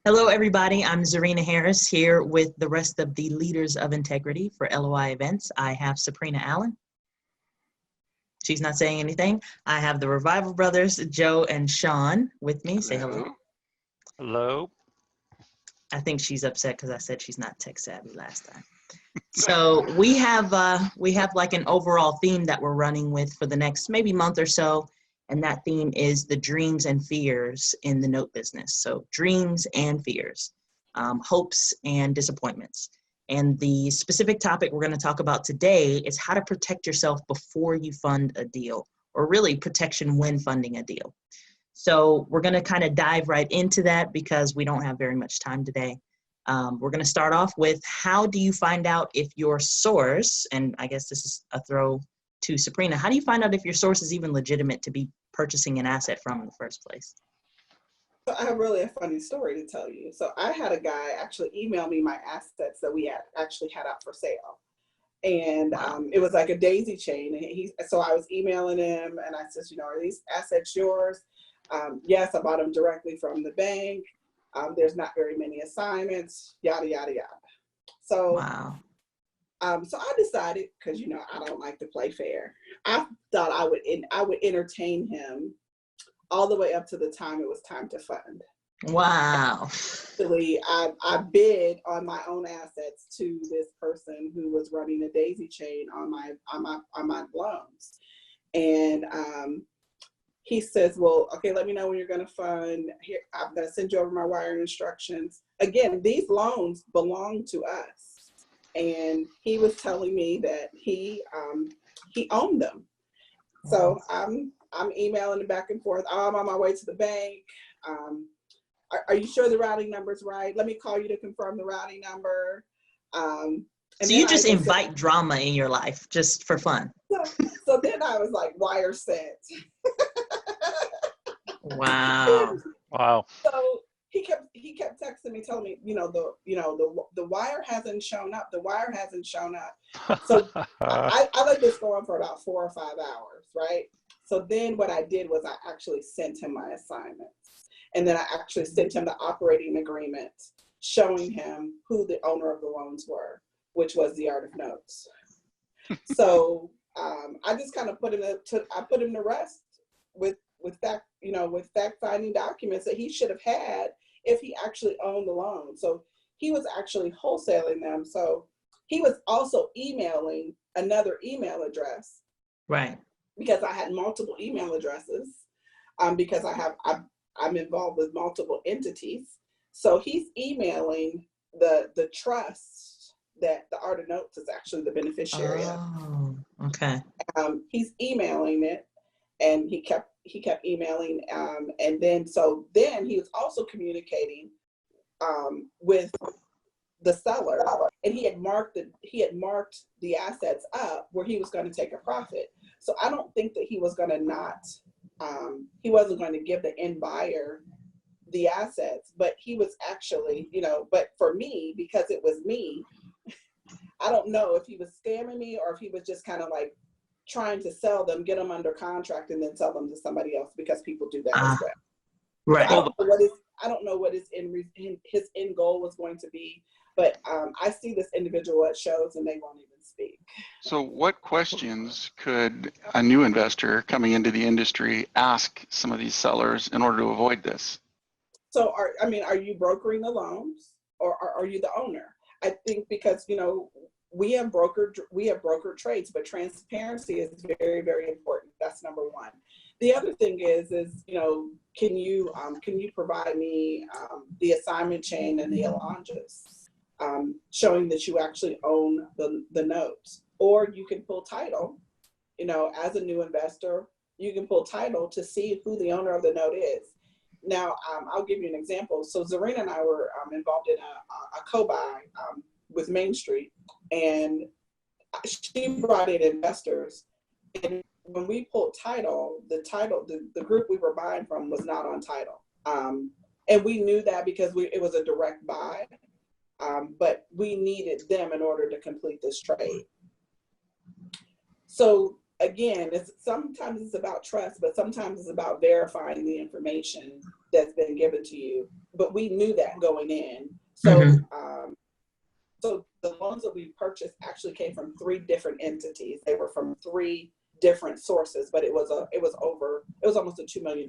Hello, everybody. I'm Zarina Harris here with the rest of the leaders of integrity for LOI events. I have Sabrina Allen. She's not saying anything. I have the Revival Brothers, Joe and Sean, with me. Say hello. Hello. I think she's upset because I said she's not tech savvy last time. So we have like an overall theme that we're running with for the next maybe month or so. And that theme is the dreams and fears in the note business. So dreams and fears, hopes and disappointments. And the specific topic we're going to talk about today is how to protect yourself before you fund a deal, or really protection when funding a deal. So we're going to kind of dive right into that because we don't have very much time today. We're going to start off with, how do you find out if your source, and I guess this is a throw to Sabrina, how do you find out if your source is even legitimate to be purchasing an asset from in the first place? So I have really a funny story to tell you. So I had a guy actually email me my assets that we actually had out for sale. And it was like a daisy chain. And so I was emailing him and I said, are these assets yours? Yes, I bought them directly from the bank. There's not very many assignments, yada, yada, yada. So, wow. So I decided, because, I don't like to play fair. I thought I would entertain him all the way up to the time it was time to fund. Wow. Actually, I bid on my own assets to this person who was running a daisy chain on my loans. And he says, well, okay, let me know when you're going to fund. Here, I'm going to send you over my wiring instructions. Again, these loans belong to us. And he was telling me that he owned them. So I'm emailing it back and forth. I'm on my way to the bank. Are you sure the routing number's right? Let me call you to confirm the routing number. So you just invite drama in your life just for fun. So then I was like, wire sent. Wow. Wow. So he kept texting me, telling me, the wire hasn't shown up. The wire hasn't shown up. So I let this go on for about 4 or 5 hours, right? So then what I did was I actually sent him my assignments. And then I actually sent him the operating agreement showing him who the owner of the loans were, which was the Art of Notes. So I just kind of put him to rest with fact-finding documents that he should have had if he actually owned the loan. So he was actually wholesaling them. So he was also emailing another email address. Right. Because I had multiple email addresses, because I'm involved with multiple entities. So he's emailing the trust that the Art of Notes is actually the beneficiary of. Oh, okay. He's emailing it, and he kept emailing, and then he was also communicating with the seller, and he had marked the assets up where he was going to take a profit. So I don't think that he was going to he wasn't going to give the end buyer the assets, but he was actually, but for me, because it was me, I don't know if he was scamming me or if he was just kind of like trying to sell them, get them under contract, and then sell them to somebody else, because people do that as well. Right. So I don't know what his end goal was going to be, but I see this individual at shows and they won't even speak. So what questions could a new investor coming into the industry ask some of these sellers in order to avoid this? So are you brokering the loans, or are you the owner? I think because, we have brokered trades, but transparency is very, very important. That's number one. The other thing is, can you provide me the assignment chain and the allonges, showing that you actually own the notes, or you can pull title, as a new investor, you can pull title to see who the owner of the note is. Now, I'll give you an example. So Zarina and I were involved in a co-buy with Main Street, and she brought in investors. And when we pulled title, the group we were buying from was not on title. And we knew that because it was a direct buy, but we needed them in order to complete this trade. So again, sometimes it's about trust, but sometimes it's about verifying the information that's been given to you but we knew that going in. Mhm. So the loans that we purchased actually came from 3 different entities. They were from 3 different sources, but it was almost a $2 million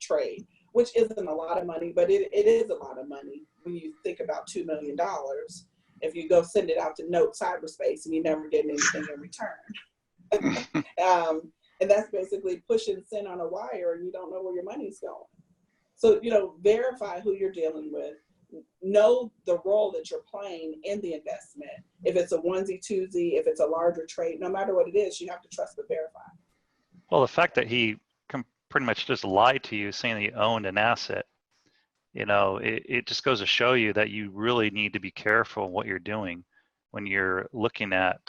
trade, which isn't a lot of money, but it is a lot of money when you think about $2 million. If you go send it out to Note cyberspace and you never get anything in return. And that's basically push and send on a wire and you don't know where your money's going. So, verify who you're dealing with. Know the role that you're playing in the investment. If it's a onesie, twosie, if it's a larger trade, no matter what it is, you have to trust but verify. Well, the fact that he pretty much just lied to you saying that he owned an asset, it just goes to show you that you really need to be careful what you're doing when you're looking at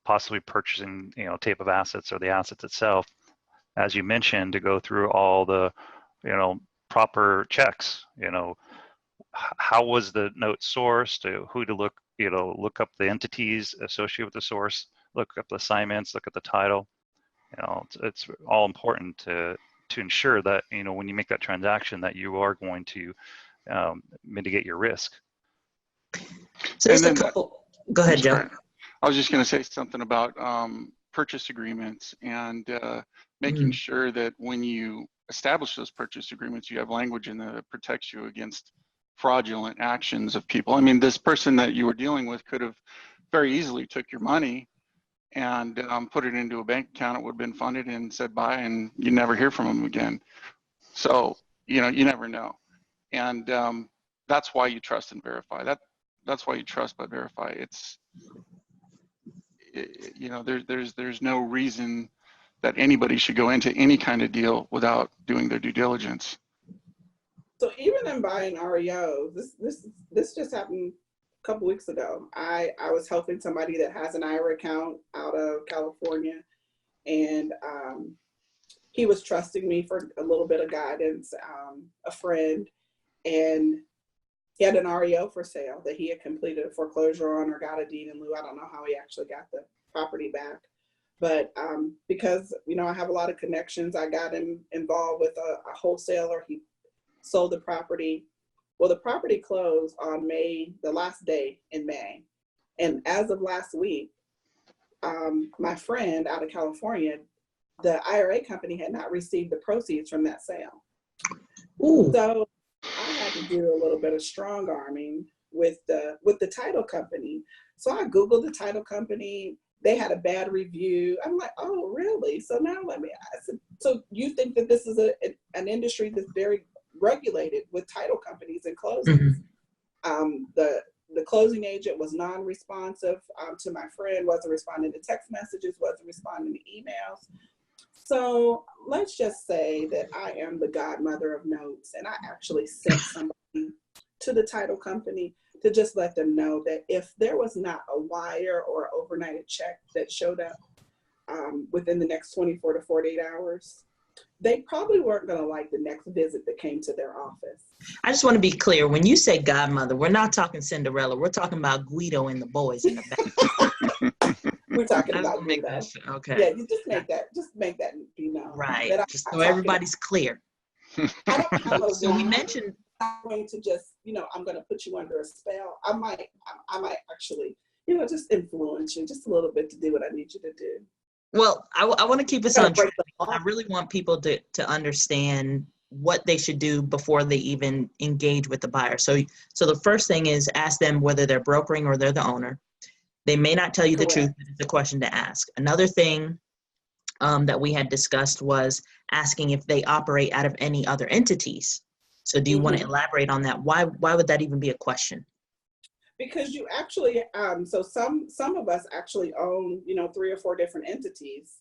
possibly purchasing, tape of assets or the assets itself. As you mentioned, to go through all the, proper checks, how was the note sourced, who to look up the entities associated with the source, look up the assignments, look at the title. It's all important to ensure that, when you make that transaction, that you are going to mitigate your risk. So just a couple. Go ahead, Joe. I was just going to say something about purchase agreements and making sure that when you establish those purchase agreements, you have language in there that protects you against fraudulent actions of people. I mean, this person that you were dealing with could have very easily took your money and put it into a bank account. It would have been funded and said bye, and you never hear from them again. So, you never know. And that's why you trust and verify. That's why you trust but verify. There's no reason that anybody should go into any kind of deal without doing their due diligence. So even in buying REO, this just happened a couple weeks ago. I was helping somebody that has an IRA account out of California, and he was trusting me for a little bit of guidance, a friend, and he had an REO for sale that he had completed a foreclosure on or got a deed in lieu. I don't know how he actually got the property back. But because, I have a lot of connections, I got him involved with a wholesaler. He sold the property. Well, the property closed on the last day in May. And as of last week, my friend out of California, the IRA company had not received the proceeds from that sale. Ooh. So I had to do a little bit of strong arming with the title company. So I Googled the title company. They had a bad review. I'm like, oh, really? So now so you think that this is an industry that's very regulated with title companies and closings? Mm-hmm. The closing agent was non-responsive to my friend, wasn't responding to text messages, wasn't responding to emails. So let's just say that I am the godmother of notes, and I actually sent somebody to the title company to just let them know that if there was not a wire or overnight check that showed up within the next 24 to 48 hours, they probably weren't going to like the next visit that came to their office. I just want to be clear. When you say godmother, we're not talking Cinderella. We're talking about Guido and the boys in the back. We're talking about Guido. Okay. Yeah, you just make that be known. Right. Just so everybody's clear. I don't know. So we mentioned. I'm going to just, I'm going to put you under a spell. I might actually, just influence you just a little bit to do what I need you to do. Well, I want to keep us on track. I really want people to understand what they should do before they even engage with the buyer. So the first thing is ask them whether they're brokering or they're the owner. They may not tell you the truth, but it's a question to ask. Another thing that we had discussed was asking if they operate out of any other entities. So do you want to elaborate on that? Why would that even be a question? Because you actually, so some of us actually own, 3 or 4 different entities,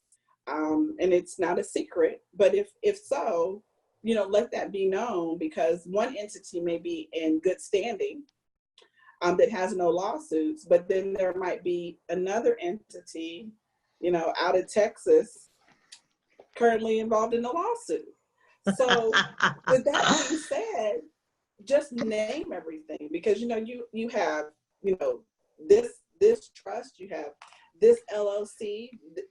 and it's not a secret. But if so, let that be known, because one entity may be in good standing that has no lawsuits, but then there might be another entity, out of Texas currently involved in a lawsuit. So with that being said, just name everything, because you have this trust, you have this LLC,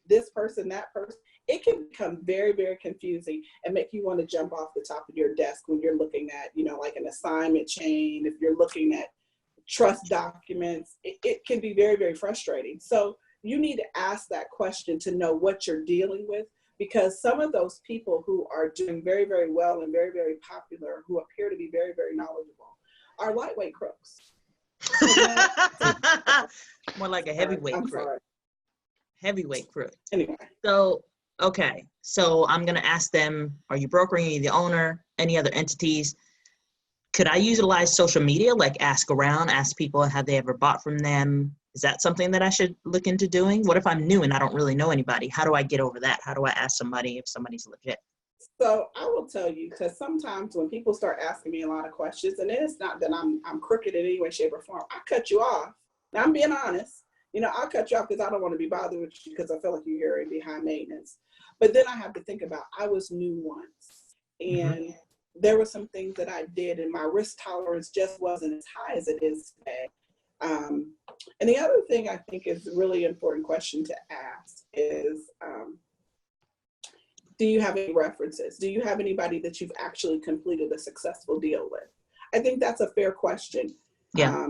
this person, that person, it can become very, very confusing and make you want to jump off the top of your desk when you're looking at, like an assignment chain. If you're looking at trust documents, it can be very, very frustrating. So you need to ask that question to know what you're dealing with, because some of those people who are doing very, very well and very, very popular, who appear to be very, very knowledgeable, are lightweight crooks. More like a heavyweight I'm crook. sorry. Heavyweight crook. Anyway. So, okay. So I'm going to ask them, are you brokering? Are you the owner? Any other entities? Could I utilize social media, like ask around, ask people, have they ever bought from them? Is that something that I should look into doing? What if I'm new and I don't really know anybody? How do I get over that? How do I ask somebody if somebody's legit? So I will tell you, because sometimes when people start asking me a lot of questions, and it's not that I'm crooked in any way, shape, or form, I cut you off. Now, I'm being honest. I'll cut you off because I don't want to be bothered with you because I feel like you're behind maintenance. But then I have to think about, I was new once, and there were some things that I did, and my risk tolerance just wasn't as high as it is today. And the other thing I think is a really important question to ask is, do you have any references? Do you have anybody that you've actually completed a successful deal with? I think that's a fair question. Yeah.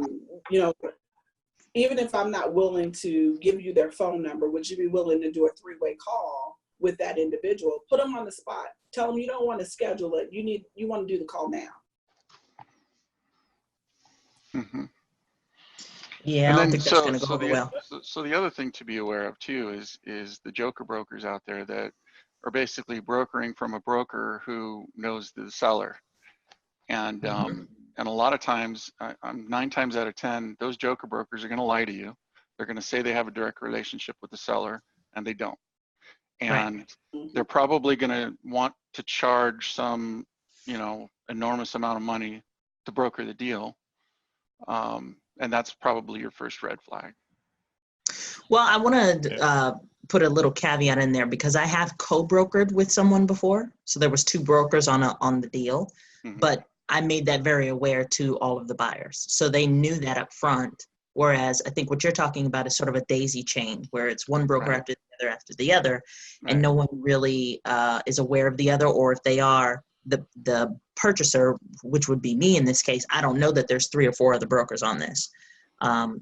Even if I'm not willing to give you their phone number, would you be willing to do a 3-way call with that individual? Put them on the spot. Tell them you don't want to schedule it. You want to do the call now. Mm-hmm. Yeah, I don't think that's going to go over well. So the other thing to be aware of too is the joker brokers out there that are basically brokering from a broker who knows the seller. And and a lot of times, 9 times out of 10, those joker brokers are going to lie to you. They're going to say they have a direct relationship with the seller, and they don't. And they're probably going to want to charge some, enormous amount of money to broker the deal. And that's probably your first red flag. Well, I want to put a little caveat in there because I have co-brokered with someone before. So there was 2 brokers on the deal, but I made that very aware to all of the buyers. So they knew that up front. Whereas I think what you're talking about is sort of a daisy chain where it's one broker after the other, and no one really is aware of the other, or if they are, the purchaser, which would be me in this case, I don't know that there's 3 or 4 other brokers on this.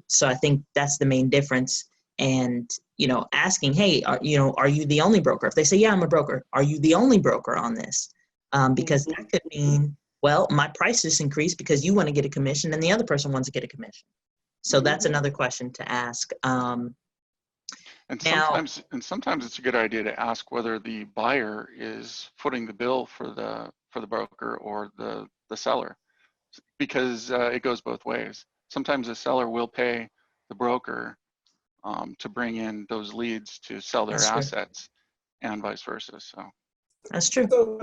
So I think that's the main difference. And, asking, hey, are you the only broker? If they say, yeah, I'm a broker, are you the only broker on this? Because that could mean, well, my price just increased because you want to get a commission and the other person wants to get a commission. So that's another question to ask. And sometimes it's a good idea to ask whether the buyer is footing the bill for the broker or the seller, because it goes both ways. Sometimes the seller will pay the broker to bring in those leads to sell their assets, and vice versa. So that's true. So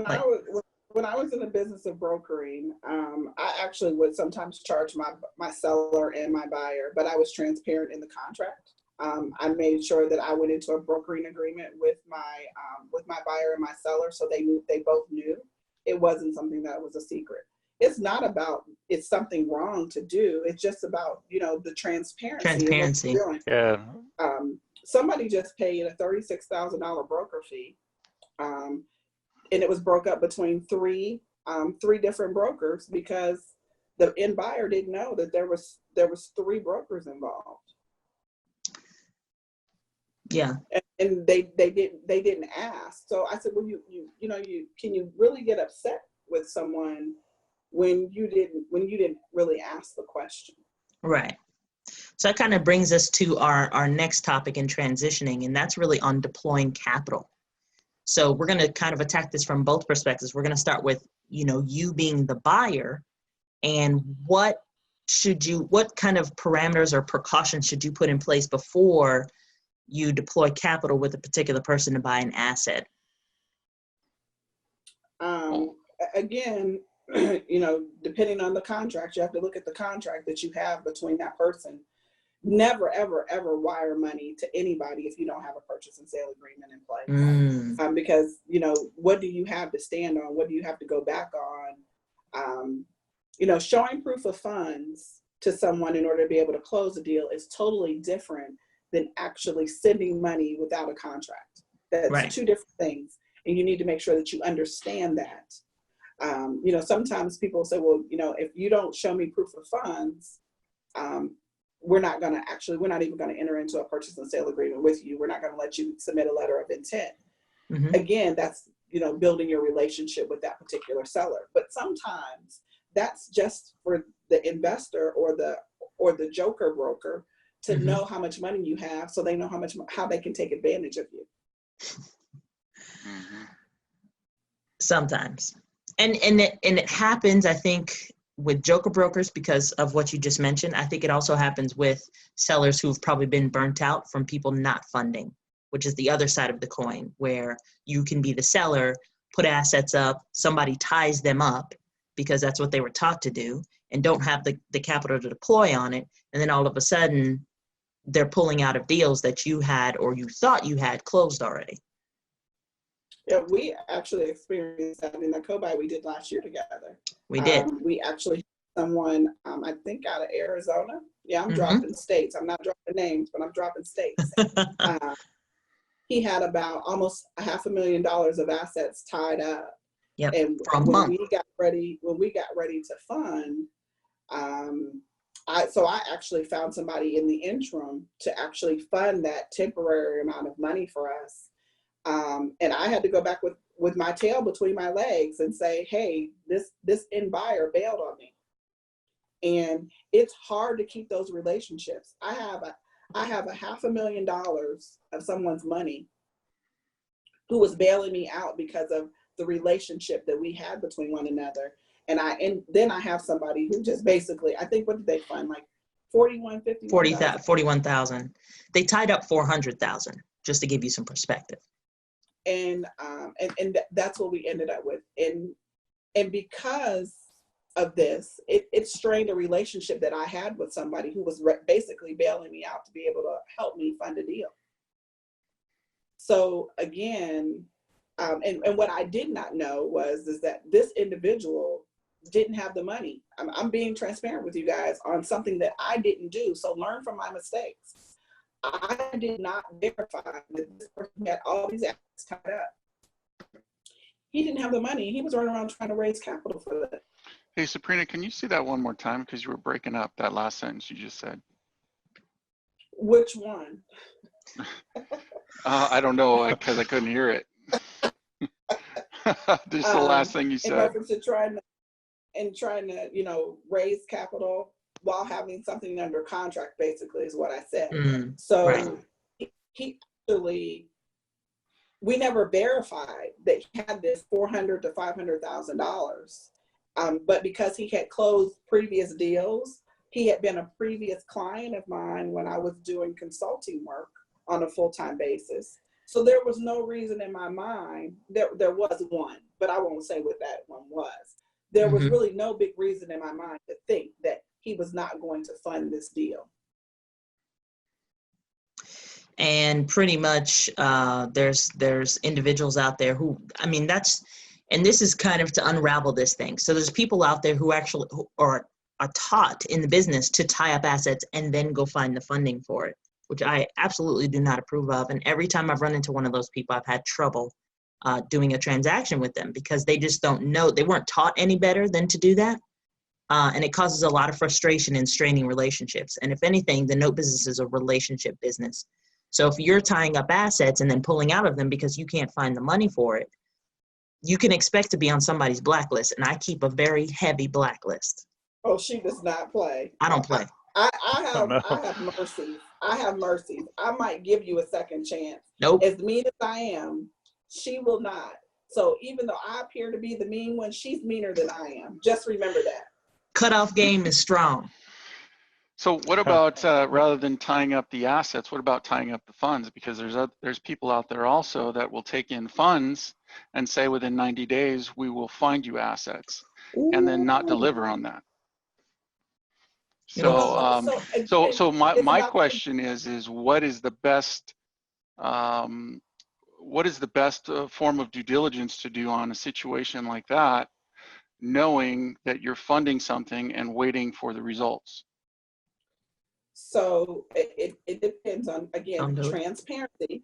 when I was in the business of brokering, I actually would sometimes charge my seller and my buyer, but I was transparent in the contract. I made sure that I went into a brokering agreement with my buyer and my seller, so they both knew it wasn't something that was a secret. It's not about it's something wrong to do. It's just about the transparency. Yeah. Somebody just paid a $36,000 broker fee. And it was broke up between three different brokers because the end buyer didn't know that there was 3 brokers involved. Yeah. And they didn't ask. So I said, well, can you really get upset with someone when you didn't really ask the question? Right. So that kind of brings us to our next topic in transitioning, and that's really on deploying capital. So we're going to kind of attack this from both perspectives. We're going to start with, you being the buyer, and what kind of parameters or precautions should you put in place before you deploy capital with a particular person to buy an asset? Again, depending on the contract, you have to look at the contract that you have between that person. Never, ever, ever wire money to anybody if you don't have a purchase and sale agreement in place. Because, what do you have to stand on? What do you have to go back on? Showing proof of funds to someone in order to be able to close a deal is totally different than actually sending money without a contract. That's Right. two different things. And you need to make sure that you understand that. You know, sometimes people say, well, you know, if you don't show me proof of funds, we're not even going to enter into a purchase and sale agreement with you. We're not going to let you submit a letter of intent. Mm-hmm. Again, that's, you know, building your relationship with that particular seller. But sometimes that's just for the investor or the joker broker to Mm-hmm. know how much money you have, so they know how they can take advantage of you. Mm-hmm. Sometimes. And it happens, I think, with joker brokers because of what you just mentioned. I think it also happens with sellers who've probably been burnt out from people not funding, which is the other side of the coin, where you can be the seller, put assets up, somebody ties them up because that's what they were taught to do, and don't have the capital to deploy on it. And then all of a sudden, they're pulling out of deals that you had or you thought you had closed already. Yeah, we actually experienced that in a co-buy we did last year together. We did. We actually had someone, I think out of Arizona. Yeah, I'm Mm-hmm. dropping states. I'm not dropping names, but I'm dropping states. He had about almost $500,000 of assets tied up. Yep. And For a month. when we got ready to fund, I actually found somebody in the interim to actually fund that temporary amount of money for us. And I had to go back with my tail between my legs and say, hey, this end buyer bailed on me. And it's hard to keep those relationships. I have $500,000 of someone's money who was bailing me out because of the relationship that we had between one another. And then I have somebody who just basically, I think, what did they fund? Like 41,000. They tied up 400,000, just to give you some perspective. And that's what we ended up with. And because of this, it strained a relationship that I had with somebody who was basically bailing me out to be able to help me fund a deal. So again, and what I did not know is that this individual didn't have the money. I'm being transparent with you guys on something that I didn't do. So learn from my mistakes. I did not verify that this person had all these assets tied up. He didn't have the money. He was running around trying to raise capital for that. Hey, Sabrina, can you say that one more time? Because you were breaking up that last sentence you just said. Which one? I don't know, because I couldn't hear it. Just the last thing you said. In reference to trying to, you know, raise capital while having something under contract, basically, is what I said. So right. He actually, we never verified that he had this $400,000 to $500,000. But because he had closed previous deals, he had been a previous client of mine when I was doing consulting work on a full-time basis. So there was no reason in my mind, there was one, but I won't say what that one was. There was really no big reason in my mind to think that he was not going to fund this deal. And pretty much there's individuals out there who, I mean, and this is kind of to unravel this thing. So there's people out there who actually are taught in the business to tie up assets and then go find the funding for it, which I absolutely do not approve of. And every time I've run into one of those people, I've had trouble doing a transaction with them because they just don't know. They weren't taught any better than to do that. And it causes a lot of frustration and straining relationships. And if anything, the note business is a relationship business. So if you're tying up assets and then pulling out of them because you can't find the money for it, you can expect to be on somebody's blacklist. And I keep a very heavy blacklist. Oh, she does not play. I don't play. I have mercy. I have mercy. I might give you a second chance. Nope. As mean as I am, she will not. So even though I appear to be the mean one, she's meaner than I am. Just remember that. Cutoff game is strong. So what about, rather than tying up the assets, what about tying up the funds? Because there's people out there also that will take in funds and say within 90 days, we will find you assets. Ooh. And then not deliver on that. So, so my question is what is the best, form of due diligence to do on a situation like that, knowing that you're funding something and waiting for the results? So it depends on, again, transparency.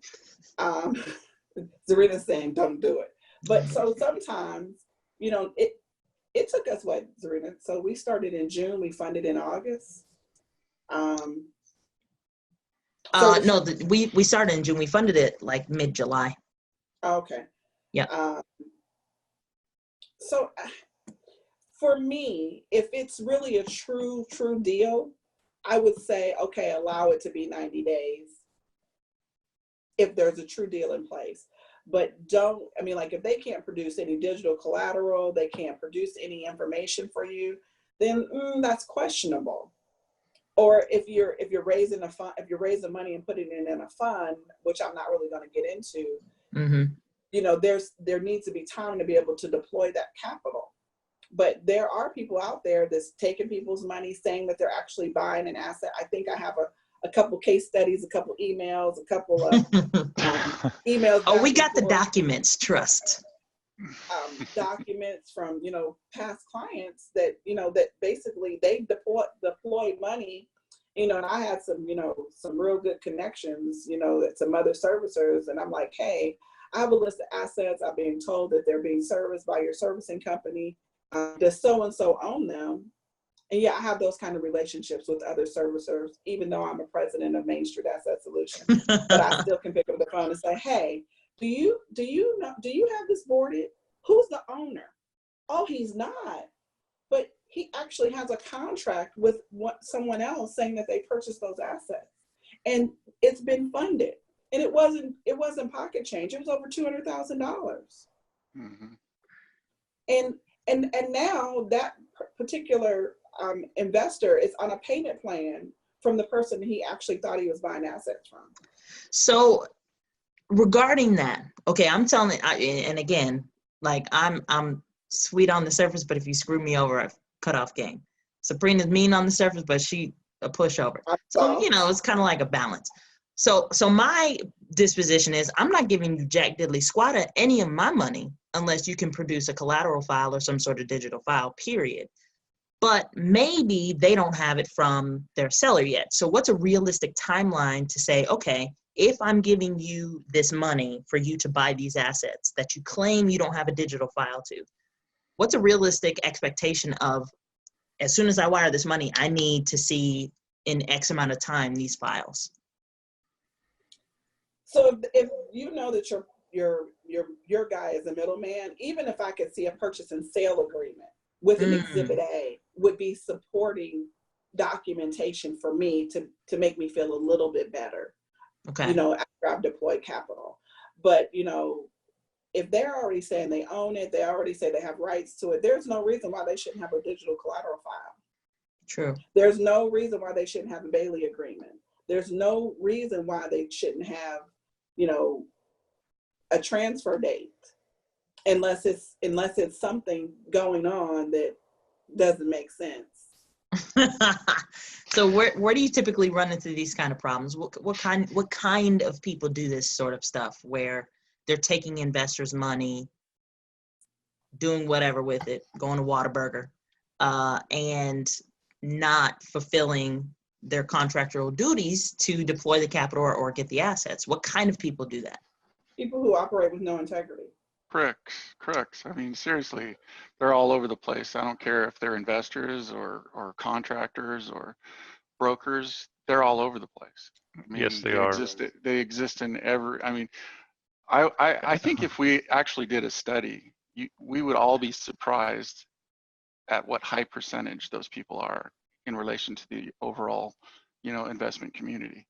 Zarina's saying don't do it. But so sometimes, it took us what, Zarina? So we started in June, we funded in August. No, we started in June. We funded it like mid-July. Okay. Yeah. So for me, if it's really a true deal, I would say, okay, allow it to be 90 days if there's a true deal in place. But if they can't produce any digital collateral, they can't produce any information for you, then that's questionable. Or if you're raising a fund, if you're raising money and putting it in a fund, which I'm not really going to get into, there needs to be time to be able to deploy that capital. But there are people out there that's taking people's money, saying that they're actually buying an asset. I think I have a couple case studies, a couple emails, a couple of emails. Oh, we got the documents, trust. Documents from, past clients that, that basically they deploy money, and I had some real good connections, at some other servicers. And I'm like, hey, I have a list of assets. I'm being told that they're being serviced by your servicing company. Does so-and-so own them? And yeah, I have those kind of relationships with other servicers, even though I'm a president of Main Street Asset Solutions. But I still can pick up the phone and say, hey, do you have this boarded? Who's the owner? Oh, he's not. But he actually has a contract with someone else saying that they purchased those assets. And it's been funded. And it wasn't pocket change. It was over $200,000. Mm-hmm. And now that particular investor is on a payment plan from the person he actually thought he was buying assets from. So regarding that, okay, I'm telling it, and again, like I'm sweet on the surface, but if you screw me over, I've cut off game. Sabrina's mean on the surface, but she a pushover. So, it's kind of like a balance. So my disposition is I'm not giving you jack diddly squat at any of my money unless you can produce a collateral file or some sort of digital file, period. But maybe they don't have it from their seller yet. So what's a realistic timeline to say, okay, if I'm giving you this money for you to buy these assets that you claim you don't have a digital file to, what's a realistic expectation of, as soon as I wire this money, I need to see in X amount of time these files? So if you know that your guy is a middleman, even if I could see a purchase and sale agreement with an Exhibit A, would be supporting documentation for me to make me feel a little bit better. Okay. After I've deployed capital. But if they're already saying they own it, they already say they have rights to it, there's no reason why they shouldn't have a digital collateral file. True. There's no reason why they shouldn't have a Bailey agreement. There's no reason why they shouldn't have, a transfer date, unless it's something going on that doesn't make sense. So where do you typically run into these kind of problems? What kind of people do this sort of stuff where they're taking investors' money, doing whatever with it, going to Whataburger, and not fulfilling their contractual duties to deploy the capital or get the assets? What kind of people do that? People who operate with no integrity. Crooks. I mean, seriously, they're all over the place. I don't care if they're investors or contractors or brokers. They're all over the place. I mean, yes, they are. They exist in every. I mean, I think if we actually did a study, we would all be surprised at what high percentage those people are in relation to the overall, investment community.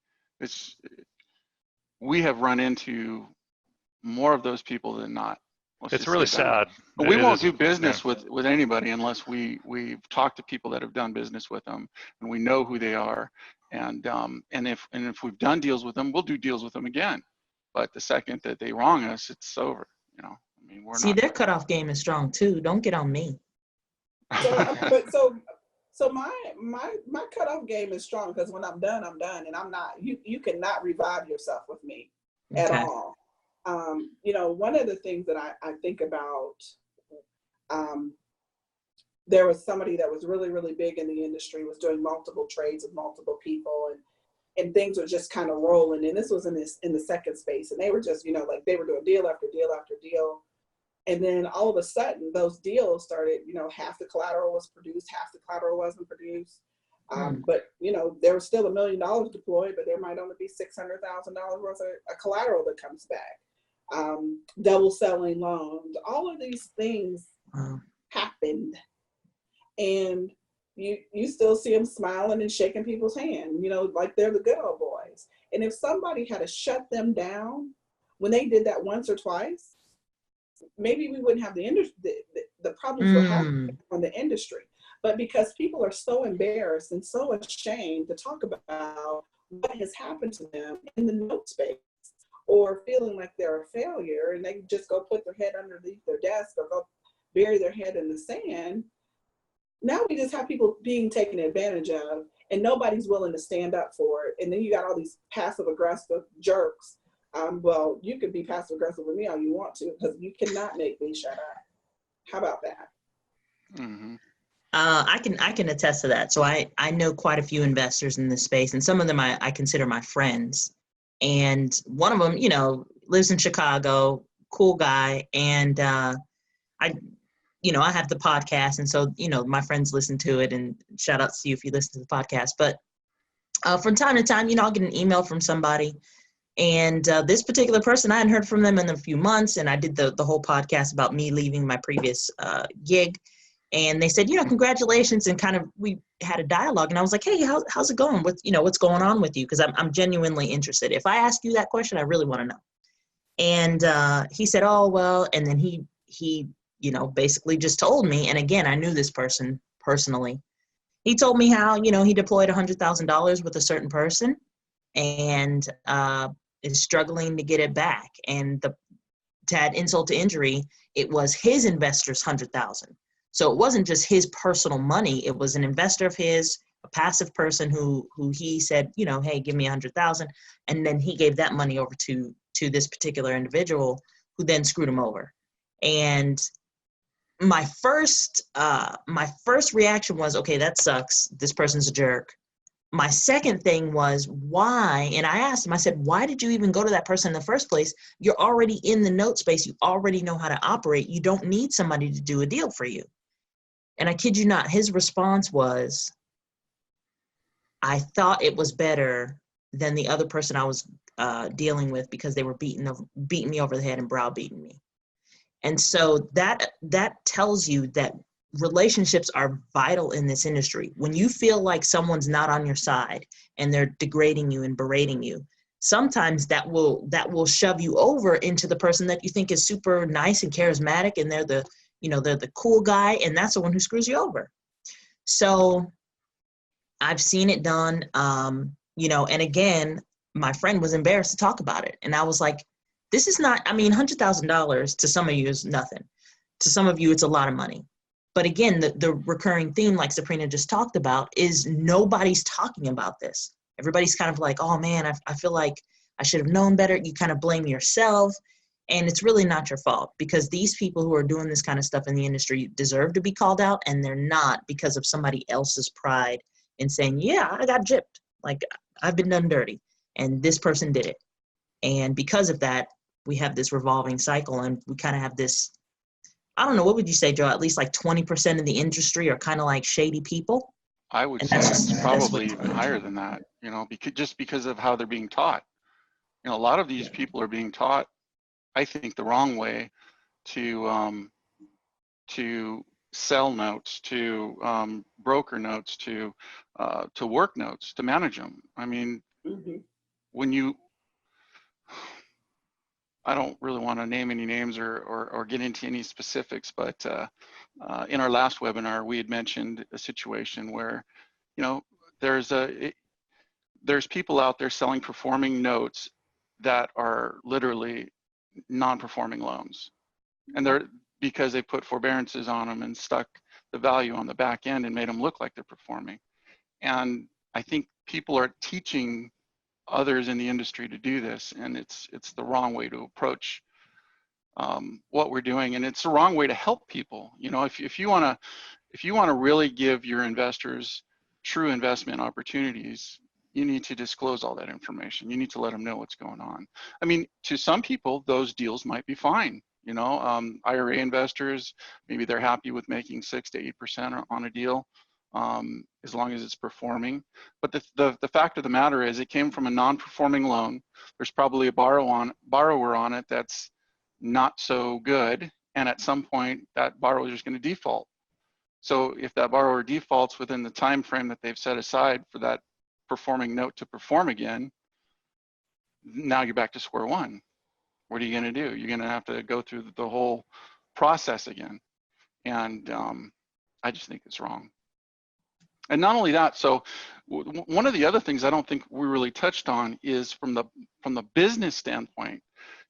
We have run into more of those people than not. It's really sad. But we won't do business with anybody unless we've talked to people that have done business with them and we know who they are. And if we've done deals with them, we'll do deals with them again. But the second that they wrong us, it's over. I mean, their cutoff game is strong too. Don't get on me. So my cutoff game is strong because when I'm done, and I'm not. You cannot revive yourself with me at all. One of the things that I think about, there was somebody that was really, really big in the industry, was doing multiple trades with multiple people. and things were just kind of rolling. And this was in the second space, and they were just, like they were doing deal after deal after deal. And then all of a sudden, those deals started, half the collateral was produced, half the collateral wasn't produced. But, there was still $1 million deployed, but there might only be $600,000 worth of collateral that comes back. Double selling loans, all of these things happened. And you still see them smiling and shaking people's hand, like they're the good old boys. And if somebody had to shut them down when they did that once or twice, maybe we wouldn't have the problems we're having on the industry. But because people are so embarrassed and so ashamed to talk about what has happened to them in the note space, or feeling like they're a failure, and they just go put their head underneath their desk or go bury their head in the sand, now we just have people being taken advantage of, and nobody's willing to stand up for it. And then you got all these passive aggressive jerks. Well, you can be passive aggressive with me all you want to, because you cannot make me shut up. How about that? Mm-hmm. I can attest to that. So I know quite a few investors in this space, and some of them I consider my friends. And one of them, lives in Chicago, cool guy. And I have the podcast, and so, my friends listen to it, and shout out to you if you listen to the podcast. But from time to time, I'll get an email from somebody, and this particular person, I hadn't heard from them in a few months, and I did the whole podcast about me leaving my previous gig, and they said, congratulations, and kind of we had a dialogue, and I was like, hey, how's it going? What's going on with you? Because I'm genuinely interested. If I ask you that question, I really want to know. And he said, oh, well, and then he basically just told me, and again, I knew this person personally. He told me how, he deployed $100,000 with a certain person and is struggling to get it back. And to add insult to injury, it was his investor's $100,000. So it wasn't just his personal money. It was an investor of his, a passive person who he said, hey, give me $100,000. And then he gave that money over to this particular individual, who then screwed him over. And my first reaction was, okay, that sucks. This person's a jerk. My second thing was, why? And I asked him, I said, why did you even go to that person in the first place? You're already in the note space. You already know how to operate. You don't need somebody to do a deal for you. And I kid you not, his response was, I thought it was better than the other person I was dealing with, because they were beating me over the head and browbeating me. And so that tells you that relationships are vital in this industry. When you feel like someone's not on your side and they're degrading you and berating you, sometimes that will shove you over into the person that you think is super nice and charismatic, and they're the cool guy, and that's the one who screws you over. So I've seen it done, and again, my friend was embarrassed to talk about it. And I was like, this is not, $100,000 to some of you is nothing. To some of you, it's a lot of money. But again, the recurring theme, like Sabrina just talked about, is nobody's talking about this. Everybody's kind of like, oh man, I feel like I should have known better. You kind of blame yourself. And it's really not your fault, because these people who are doing this kind of stuff in the industry deserve to be called out, and they're not because of somebody else's pride in saying, yeah, I got gypped. Like, I've been done dirty, and this person did it. And because of that, we have this revolving cycle, and we kind of have this, I don't know, what would you say, Joe? At least like 20% of the industry are kind of like shady people? I would say it's probably even higher than that, because of how they're being taught. A lot of these people are being taught, I think, the wrong way to sell notes, to broker notes, to work notes, to manage them. When I don't really want to name any names or get into any specifics, but in our last webinar, we had mentioned a situation where, there's people out there selling performing notes that are literally non-performing loans, and they're because they put forbearances on them and stuck the value on the back end and made them look like they're performing. And I think people are teaching others in the industry to do this, and it's the wrong way to approach what we're doing, and it's the wrong way to help people. If you want to really give your investors true investment opportunities, you need to disclose all that information. You need to let them know what's going on. I mean, to some people, those deals might be fine. You know, IRA investors, maybe they're happy with making 6 to 8% on a deal, as long as it's performing. But the fact of the matter is, it came from a non-performing loan. There's probably a borrower on it that's not so good, and at some point, that borrower is going to default. So if that borrower defaults within the time frame that they've set aside for that performing note to perform again, now you're back to square one. What are you going to do? You're going to have to go through the whole process again. And I just think it's wrong. And not only that, so one of the other things I don't think we really touched on is from the business standpoint,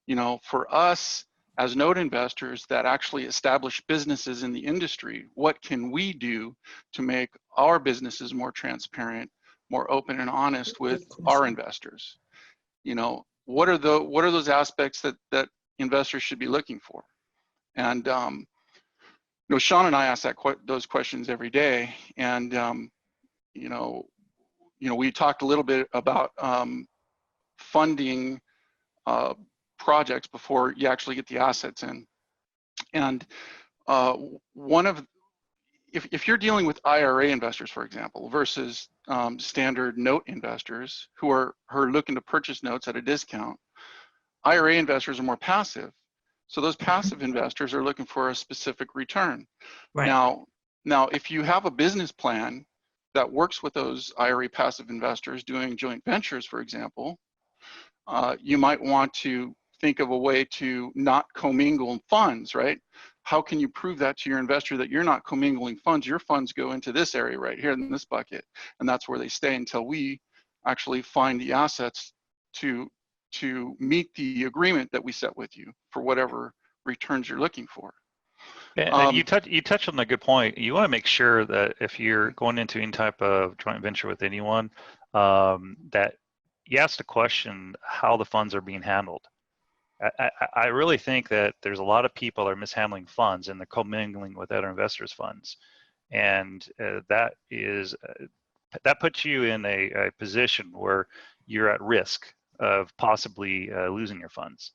you know, for us as note investors that actually establish businesses in the industry, what can we do to make our businesses more transparent, more open and honest with our investors? You know, what are those aspects that investors should be looking for? And you know, Sean and I ask those questions every day. And you know, we talked a little bit about funding projects before you actually get the assets in. And if you're dealing with IRA investors, for example, versus standard note investors who are looking to purchase notes at a discount, IRA investors are more passive. So those passive investors are looking for a specific return. Right. Now, if you have a business plan that works with those IRA passive investors doing joint ventures, for example, you might want to think of a way to not commingle funds, right? How can you prove that to your investor that you're not commingling funds? Your funds go into this area right here in this bucket, and that's where they stay until we actually find the assets to meet the agreement that we set with you for whatever returns you're looking for. And you touched on a good point. You want to make sure that if you're going into any type of joint venture with anyone, that you ask the question how the funds are being handled. I really think that there's a lot of people that are mishandling funds and they're commingling with other investors' funds, and that puts you in a position where you're at risk of possibly losing your funds.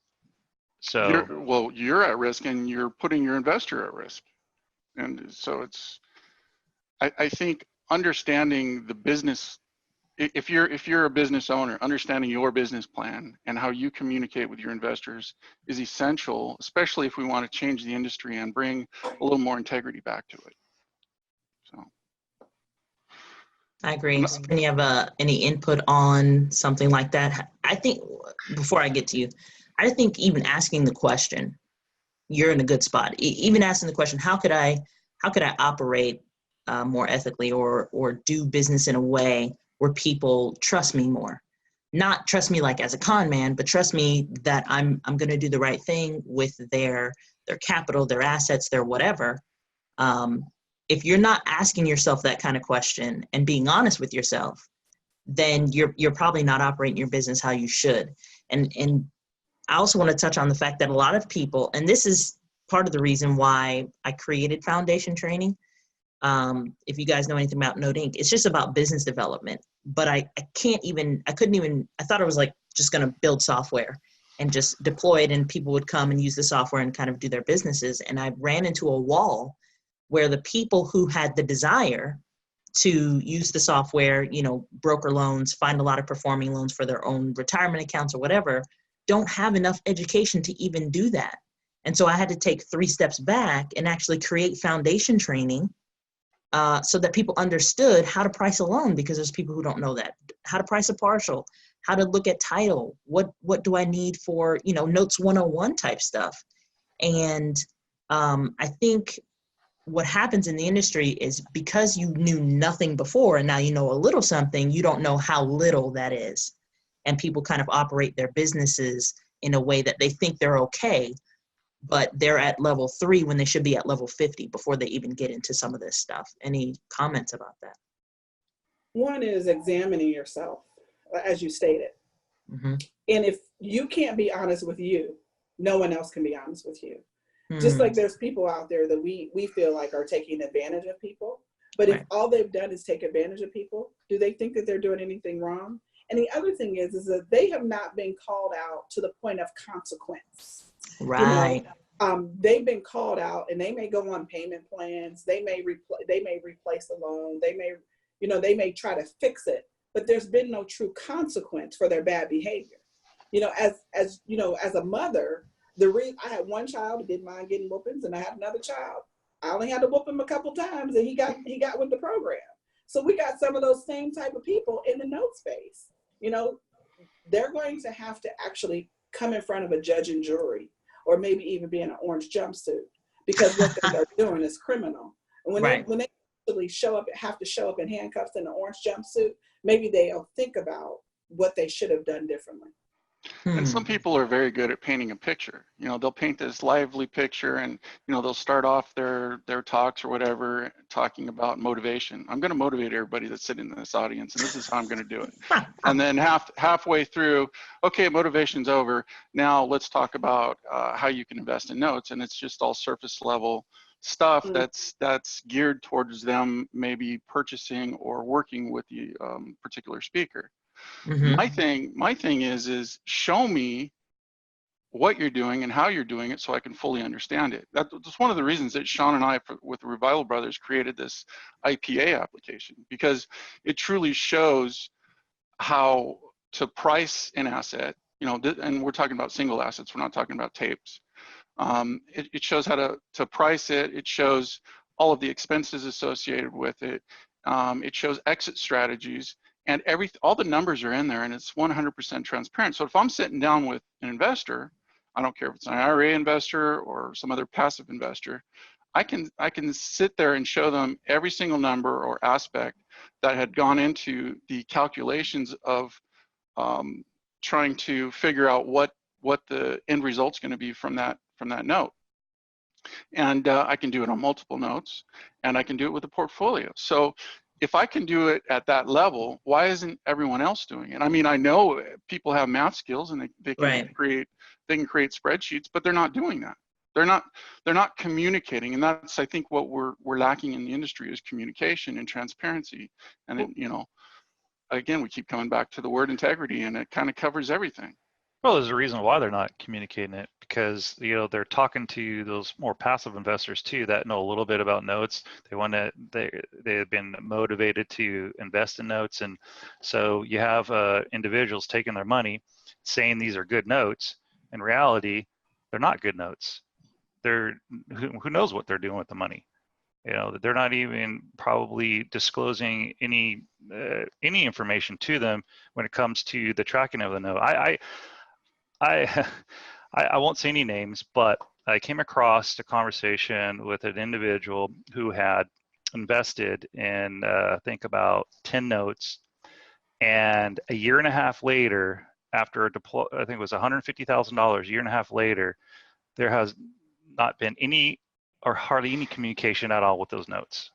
So you're at risk, and you're putting your investor at risk. And so I think understanding the business, if you're a business owner, understanding your business plan and how you communicate with your investors is essential, especially if we want to change the industry and bring a little more integrity back to it. So I agree. Can you have any input on something like that? I think before I get to you, I think even asking the question, you're in a good spot. Even asking the question, how could I operate more ethically or do business in a way where people trust me more? Not trust me like as a con man, but trust me that I'm going to do the right thing with their capital, their assets, their whatever. If you're not asking yourself that kind of question and being honest with yourself, then you're probably not operating your business how you should. And I also want to touch on the fact that a lot of people, and this is part of the reason why I created foundation training. If you guys know anything about Note Inc., it's just about business development. But I thought it was like just going to build software and just deploy it, and people would come and use the software and kind of do their businesses. And I ran into a wall where the people who had the desire to use the software, you know, broker loans, find a lot of performing loans for their own retirement accounts or whatever, don't have enough education to even do that. And so I had to take 3 steps back and actually create foundation training so that people understood how to price a loan, because there's people who don't know that. How to price a partial, how to look at title, what do I need for, you know, Notes 101 type stuff. And I think what happens in the industry is because you knew nothing before and now you know a little something, you don't know how little that is. And people kind of operate their businesses in a way that they think they're okay, but they're at level 3 when they should be at level 50 before they even get into some of this stuff. Any comments about that? One is examining yourself, as you stated. Mm-hmm. And if you can't be honest with you, no one else can be honest with you. Mm-hmm. Just like there's people out there that we feel like are taking advantage of people. But if Right. all they've done is take advantage of people, do they think that they're doing anything wrong? And the other thing is that they have not been called out to the point of consequence. Right. They've been called out, and they may go on payment plans. They may replace the loan. They may try to fix it, but there's been no true consequence for their bad behavior. As a mother, I had one child who didn't mind getting whoopings, and I had another child. I only had to whoop him a couple times, and he got with the program. So we got some of those same type of people in the note space. They're going to have to actually come in front of a judge and jury, or maybe even be in an orange jumpsuit, because what they are doing is criminal. And when they actually have to show up in handcuffs in an orange jumpsuit, maybe they'll think about what they should have done differently. And some people are very good at painting a picture. They'll paint this lively picture, and they'll start off their talks or whatever talking about motivation. I'm going to motivate everybody that's sitting in this audience, and this is how I'm going to do it. And then halfway through, okay, motivation's over. Now let's talk about how you can invest in notes, and it's just all surface level stuff that's geared towards them maybe purchasing or working with the particular speaker. Mm-hmm. My thing is show me what you're doing and how you're doing it so I can fully understand it. That's one of the reasons that Sean and I, with the Revival Brothers, created this IPA application, because it truly shows how to price an asset, and we're talking about single assets, we're not talking about tapes. It shows how to price it. It shows all of the expenses associated with it. It shows exit strategies. And all the numbers are in there, and it's 100% transparent. So if I'm sitting down with an investor, I don't care if it's an IRA investor or some other passive investor, I can sit there and show them every single number or aspect that had gone into the calculations of trying to figure out what the end result's going to be from that note. And I can do it on multiple notes, and I can do it with a portfolio. So if I can do it at that level, why isn't everyone else doing it? I mean, I know people have math skills, and they can create spreadsheets, but they're not doing that. They're not communicating, and that's, I think, what we're lacking in the industry is communication and transparency. And then, again, we keep coming back to the word integrity, and it kind of covers everything. Well, there's a reason why they're not communicating it, because they're talking to those more passive investors too that know a little bit about notes. They've been motivated to invest in notes, and so you have individuals taking their money, saying these are good notes. In reality, they're not good notes. Who knows what they're doing with the money? They're not even probably disclosing any information to them when it comes to the tracking of the note. I won't say any names, but I came across a conversation with an individual who had invested in, I think, about 10 notes. And a year and a half later, after I think it was $150,000, a year and a half later, there has not been any or hardly any communication at all with those notes.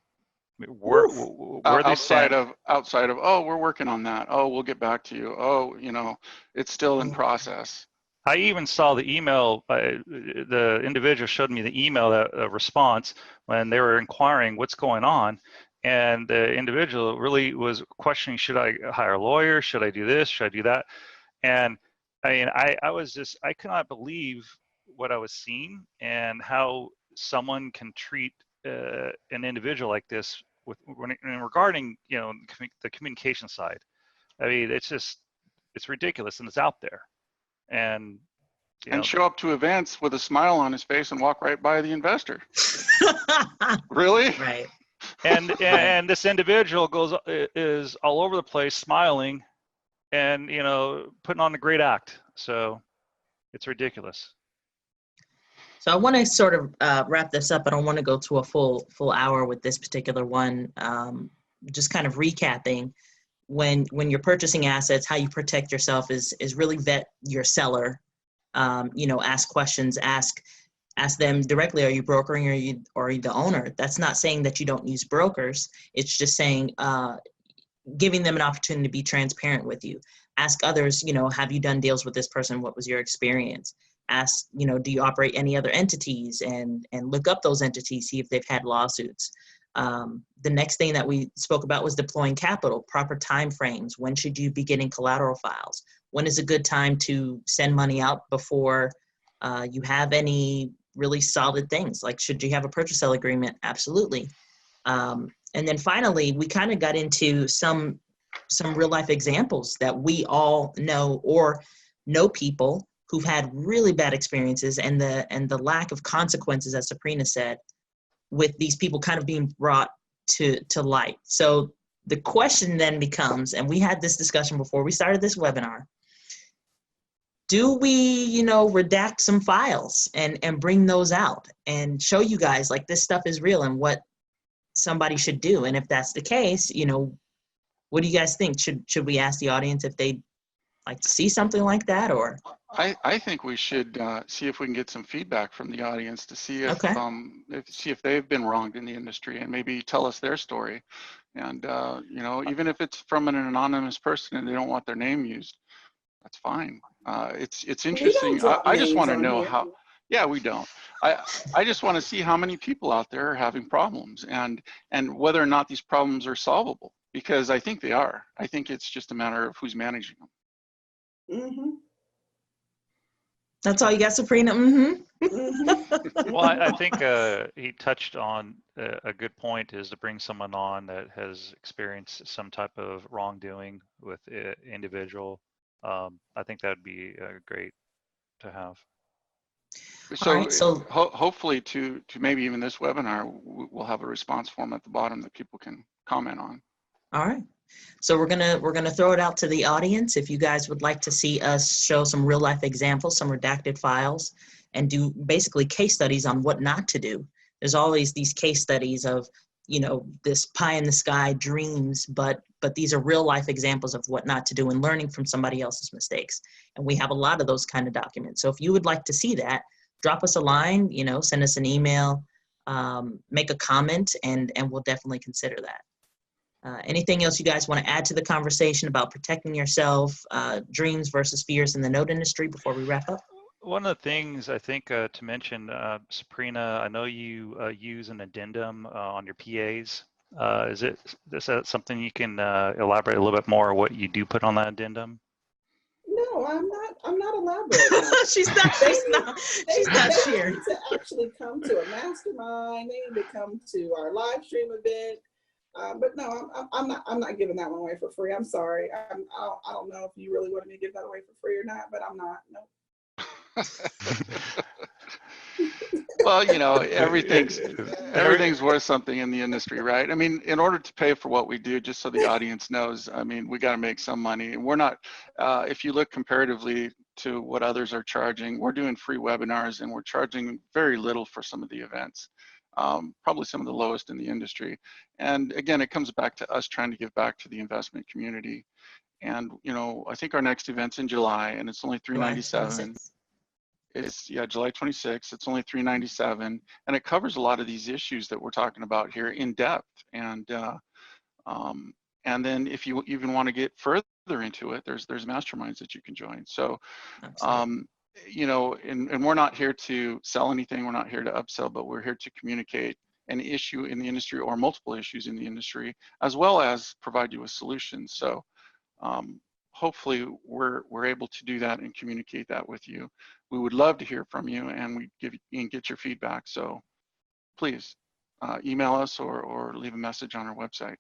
Where they outside of, oh, we're working on that. Oh, we'll get back to you. Oh, it's still in process. I even saw the email, the individual showed me the email response when they were inquiring what's going on. And the individual really was questioning, should I hire a lawyer? Should I do this? Should I do that? And I mean, I could not believe what I was seeing and how someone can treat an individual like this regarding, the communication side. I mean, it's ridiculous, and it's out there. And show up to events with a smile on his face and walk right by the investor. Really? Right. And this individual is all over the place, smiling, and putting on a great act. So it's ridiculous. So I want to sort of wrap this up. I don't want to go to a full hour with this particular one. Just kind of recapping. When you're purchasing assets, how you protect yourself is really vet your seller. Ask questions, ask them directly, are you brokering or are you the owner? That's not saying that you don't use brokers. It's just saying, giving them an opportunity to be transparent with you. Ask others, have you done deals with this person? What was your experience? Ask, do you operate any other entities, and look up those entities, see if they've had lawsuits. The next thing that we spoke about was deploying capital, proper timeframes. When should you be getting collateral files? When is a good time to send money out before you have any really solid things? Like, should you have a purchase sale agreement? Absolutely. And then finally, we kind of got into some real life examples that we all know or know people who've had really bad experiences, and the lack of consequences, as Sabrina said, with these people kind of being brought to light. So the question then becomes, and we had this discussion before we started this webinar, do we, redact some files and bring those out and show you guys like this stuff is real and what somebody should do? And if that's the case, what do you guys think? Should we ask the audience if they'd like to see something like that? Or I think we should see if we can get some feedback from the audience to see if Okay. if they've been wronged in the industry, and maybe tell us their story. And even if it's from an anonymous person and they don't want their name used, that's fine. It's We don't interesting. drop I just names want to on know here. how. Yeah, we don't. I just want to see how many people out there are having problems, and whether or not these problems are solvable, because I think they are. I think it's just a matter of who's managing them. Mm-hmm. That's all you got, Sabrina? Mm-hmm. Mm-hmm. Well, I think he touched on a good point, is to bring someone on that has experienced some type of wrongdoing with an individual. I think that would be great to have. So, All right, so hopefully to maybe even this webinar, we'll have a response form at the bottom that people can comment on. all right. So we're gonna throw it out to the audience. If you guys would like to see us show some real life examples, some redacted files, and do basically case studies on what not to do. There's always these case studies of, this pie in the sky dreams, but these are real life examples of what not to do and learning from somebody else's mistakes. And we have a lot of those kind of documents. So if you would like to see that, drop us a line, send us an email, make a comment, and we'll definitely consider that. Anything else you guys want to add to the conversation about protecting yourself, dreams versus fears in the note industry before we wrap up? One of the things I think to mention, Sabrina, I know you use an addendum on your PAs. Is that something you can elaborate a little bit more what you do put on that addendum? No, I'm not elaborating. She's not sharing. They need to actually come to a mastermind. They need to come to our live stream event. But no, I'm not giving that one away for free. I'm sorry. I don't know if you really wanted me to give that away for free or not, but I'm not. No. Well, everything's worth something in the industry, right? I mean, in order to pay for what we do, just so the audience knows, I mean, we got to make some money. And we're not, if you look comparatively to what others are charging, we're doing free webinars and we're charging very little for some of the events. Probably some of the lowest in the industry. And again, it comes back to us trying to give back to the investment community. And, I think our next event's in July, and it's only $397. It's July 26th. It's only $397, and it covers a lot of these issues that we're talking about here in depth. And then if you even want to get further into it, there's masterminds that you can join. So, and we're not here to sell anything. We're not here to upsell, but we're here to communicate an issue in the industry or multiple issues in the industry, as well as provide you with solutions. So hopefully we're able to do that and communicate that with you. We would love to hear from you, and we get your feedback. So please email us or leave a message on our website.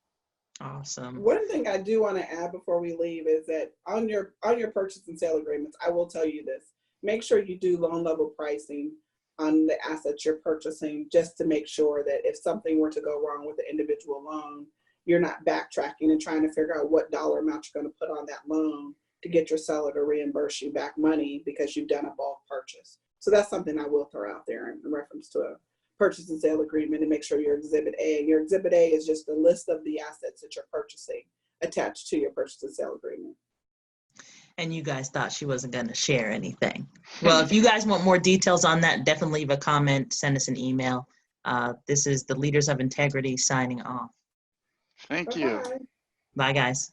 Awesome. One thing I do want to add before we leave is that on your purchase and sale agreements, I will tell you this: make sure you do loan level pricing on the assets you're purchasing, just to make sure that if something were to go wrong with the individual loan, you're not backtracking and trying to figure out what dollar amount you're going to put on that loan to get your seller to reimburse you back money because you've done a bulk purchase. So that's something I will throw out there in reference to a purchase and sale agreement, and make sure your Exhibit A. And your Exhibit A is just a list of the assets that you're purchasing attached to your purchase and sale agreement. And you guys thought she wasn't going to share anything. Well, if you guys want more details on that, definitely leave a comment, send us an email. This is the Leaders of Integrity signing off. Thank you. Bye-bye. Bye, guys.